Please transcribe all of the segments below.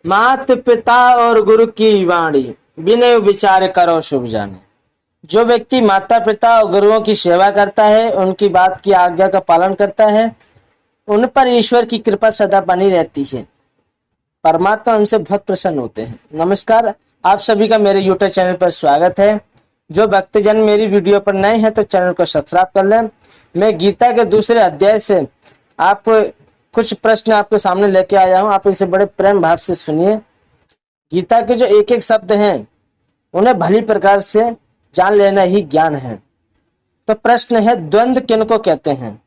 मात पिता और गुरु की वाणी, बिने विचार करो शुभ जाने। जो व्यक्ति माता पिता और गुरुओं की सेवा करता है, उनकी बात की आज्ञा का पालन करता है, उन पर ईश्वर की कृपा सदा बनी रहती है। परमात्मा उनसे बहुत प्रसन्न होते हैं। नमस्कार, आप सभी का मेरे यूट्यूब चैनल पर स्वागत है। जो भक्तजन मेरी वीडियो पर नए हैं तो चैनल को सब्सक्राइब कर लें। मैं गीता के दूसरे अध्याय से आप कुछ प्रश्न आपके सामने लेके आया हूं। आप इसे बड़े प्रेम भाव से सुनिए। गीता के जो एक एक शब्द हैं उन्हें भली प्रकार से जान लेना ही ज्ञान है। तो प्रश्न है, द्वंद्व किनको कहते हैं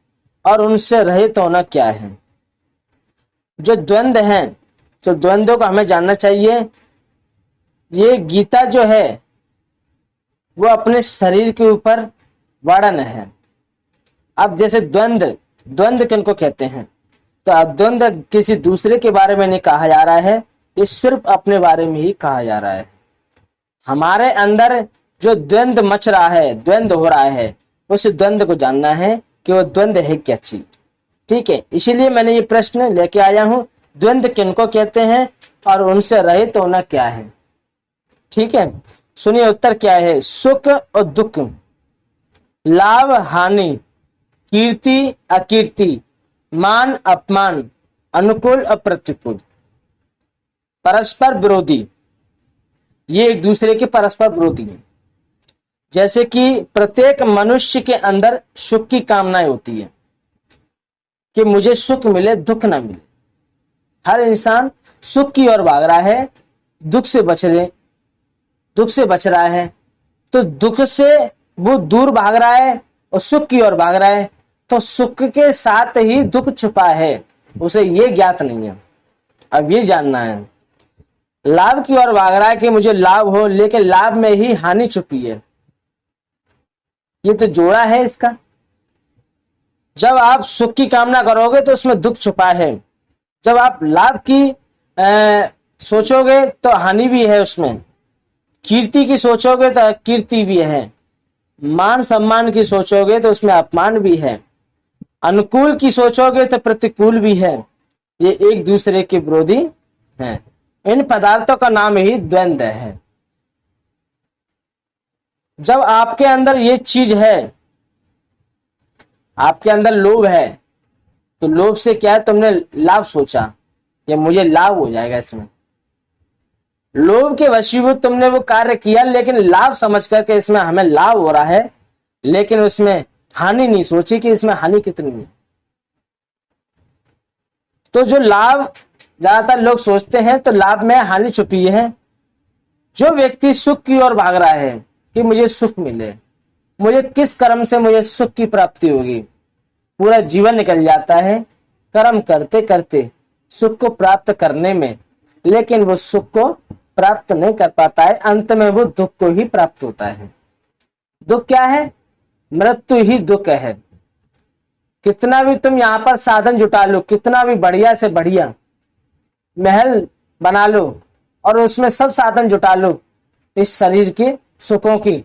और उनसे रहित होना क्या है। जो द्वंद्व हैं, तो द्वंद्वों को हमें जानना चाहिए। ये गीता जो है वो अपने शरीर के ऊपर वर्णन है। अब जैसे द्वंद्व किनको कहते हैं, तो द्वंद्व किसी दूसरे के बारे में नहीं कहा जा रहा है, ये सिर्फ अपने बारे में ही कहा जा रहा है। हमारे अंदर जो द्वंद्व मच रहा है, द्वंद्व हो रहा है, उस द्वंद्व को जानना है कि वो द्वंद्व है क्या चीज। ठीक है, इसीलिए मैंने ये प्रश्न लेके आया हूं, द्वंद्व किनको कहते हैं और उनसे रहित होना क्या है। ठीक है, सुनिए उत्तर क्या है। सुख और दुख, लाभ हानि, कीर्ति अकीर्ति, मान अपमान, अनुकूल और प्रतिकूल, परस्पर विरोधी, ये एक दूसरे के परस्पर विरोधी है। जैसे कि प्रत्येक मनुष्य के अंदर सुख की कामनाएं होती है कि मुझे सुख मिले, दुख ना मिले। हर इंसान सुख की ओर भाग रहा है, दुख से बच रहा है। तो दुख से वो दूर भाग रहा है और सुख की ओर भाग रहा है, तो सुख के साथ ही दुख छुपा है, उसे ये ज्ञात नहीं है। अब ये जानना है, लाभ की ओर भाग रहा है कि मुझे लाभ हो, लेकिन लाभ में ही हानि छुपी है। ये तो जोड़ा है इसका। जब आप सुख की कामना करोगे तो उसमें दुख छुपा है, जब आप लाभ की सोचोगे तो हानि भी है उसमें, कीर्ति की सोचोगे तो कीर्ति भी है, मान सम्मान की सोचोगे तो उसमें अपमान भी है, अनुकूल की सोचोगे तो प्रतिकूल भी है। ये एक दूसरे के विरोधी हैं। इन पदार्थों का नाम ही द्वंद्व है। जब आपके अंदर ये चीज है, आपके अंदर लोभ है, तो लोभ से क्या है, तुमने लाभ सोचा कि मुझे लाभ हो जाएगा इसमें, लोभ के वशीभूत तुमने वो कार्य किया, लेकिन लाभ समझ करके इसमें हमें लाभ हो रहा है, लेकिन उसमें हानि नहीं सोची कि इसमें हानि कितनी है। तो जो लाभ ज्यादातर लोग सोचते हैं, तो लाभ में हानि छुपी है। जो व्यक्ति सुख की ओर भाग रहा है कि मुझे सुख मिले, मुझे किस कर्म से मुझे सुख की प्राप्ति होगी, पूरा जीवन निकल जाता है कर्म करते करते सुख को प्राप्त करने में, लेकिन वो सुख को प्राप्त नहीं कर पाता है। अंत में वो दुख को ही प्राप्त होता है। दुख क्या है? मृत्यु ही दुख है। कितना भी तुम यहाँ पर साधन जुटा लो, कितना भी बढ़िया से बढ़िया महल बना लो और उसमें सब साधन जुटा लो इस शरीर के सुखों की,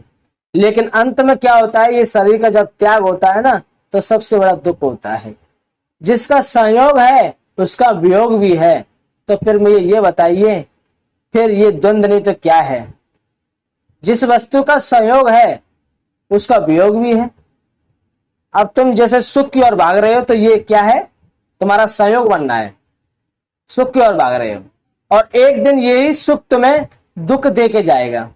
लेकिन अंत में क्या होता है, ये शरीर का जब त्याग होता है ना, तो सबसे बड़ा दुख होता है। जिसका संयोग है उसका वियोग भी है। तो फिर मुझे ये बताइए, फिर ये द्वंद्व नहीं तो क्या है? जिस वस्तु का संयोग है उसका वियोग भी है। अब तुम जैसे सुख की ओर भाग रहे हो, तो ये क्या है, तुम्हारा संयोग बनना है, सुख की ओर भाग रहे हो, और एक दिन यही सुख तुम्हें दुख दे के जाएगा।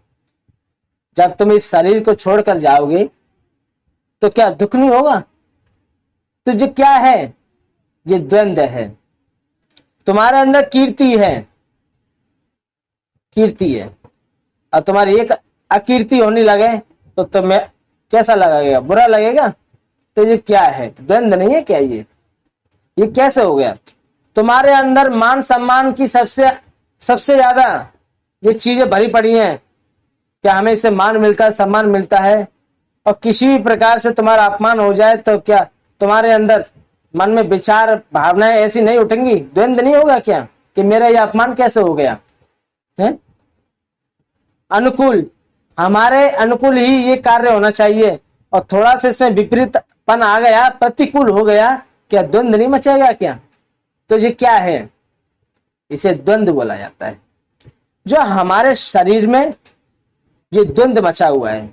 जब तुम इस शरीर को छोड़कर जाओगे तो क्या दुख नहीं होगा? तो जो क्या है, ये द्वंद्व है। तुम्हारे अंदर कीर्ति है और तुम्हारी एक अकीर्ति होने लगे तो तुम्हें कैसा लगेगा? बुरा लगेगा। तो ये क्या है? द्वंद्व नहीं है क्या? ये कैसे हो गया? तुम्हारे अंदर मान सम्मान की सबसे ज्यादा ये चीजें भरी पड़ी हैं, क्या हमें इससे मान मिलता है, सम्मान मिलता है, और किसी भी प्रकार से तुम्हारा अपमान हो जाए तो क्या तुम्हारे अंदर मन में विचार भावनाएं ऐसी नहीं उठेंगी? द्वंद्व नहीं होगा क्या कि मेरा यह अपमान कैसे हो गया है? अनुकूल, हमारे अनुकूल ही ये कार्य होना चाहिए, और थोड़ा सा इसमें विपरीतपन आ गया, प्रतिकूल हो गया, क्या द्वंद्व नहीं मचेगा क्या? तो ये क्या है? इसे द्वंद्व बोला जाता है। जो हमारे शरीर में ये द्वंद्व मचा हुआ है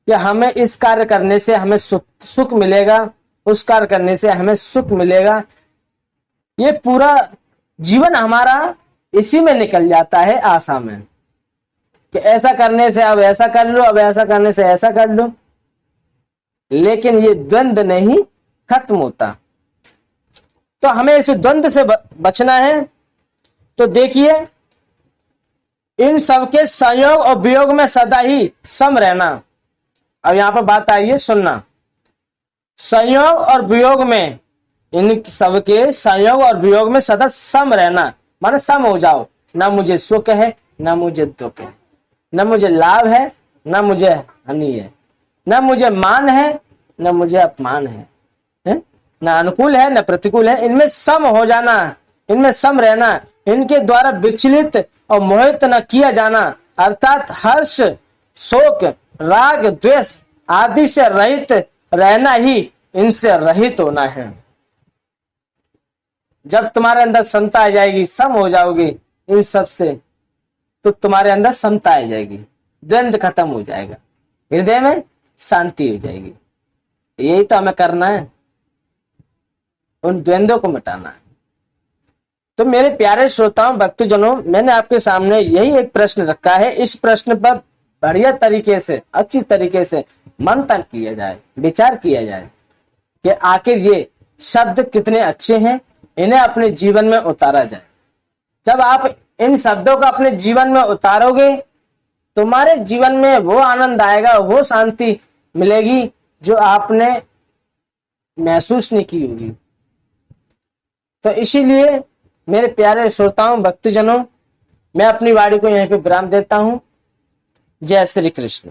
कि हमें इस कार्य करने से हमें सुख मिलेगा, उस कार्य करने से हमें सुख मिलेगा, ये पूरा जीवन हमारा इसी में निकल जाता है आशा में कि ऐसा करने से अब ऐसा कर लो, अब ऐसा करने से ऐसा कर लो, लेकिन ये द्वंद्व नहीं खत्म होता। तो हमें इस द्वंद्व से बचना है। तो देखिए, इन सबके संयोग और वियोग में सदा ही सम रहना। अब यहां पर बात आई है, सुनना। संयोग और वियोग में, इन सबके संयोग और वियोग में सदा सम रहना, माने सम हो जाओ। ना मुझे सुख है, ना मुझे दुख है, न मुझे लाभ है, न मुझे हानि है, न मुझे मान है, न मुझे अपमान है, न अनुकूल है, न प्रतिकूल है। इनमें सम हो जाना, इनमें सम रहना, इनके द्वारा विचलित और मोहित न किया जाना, अर्थात हर्ष, शोक, राग, द्वेष आदि से रहित रहना ही इनसे रहित होना है। जब तुम्हारे अंदर समता आ जाएगी, सम हो जाओगे इन सब से, तो तुम्हारे अंदर समता आ जाएगी, द्वंद्व खत्म हो जाएगा, हृदय में शांति हो जाएगी। यही तो हमें करना है, उन द्वंद्वों को मिटाना है। तो मेरे प्यारे श्रोताओं, भक्तजनों, मैंने आपके सामने यही एक प्रश्न रखा है। इस प्रश्न पर बढ़िया तरीके से, अच्छी तरीके से मंथन किया जाए, विचार किया जाए कि आखिर ये शब्द कितने अच्छे हैं, इन्हें अपने जीवन में उतारा जाए। जब आप इन शब्दों को अपने जीवन में उतारोगे, तुम्हारे जीवन में वो आनंद आएगा, वो शांति मिलेगी जो आपने महसूस नहीं की होगी। तो इसीलिए मेरे प्यारे श्रोताओं, भक्तजनों, मैं अपनी वाणी को यहीं पे विराम देता हूं। जय श्री कृष्ण।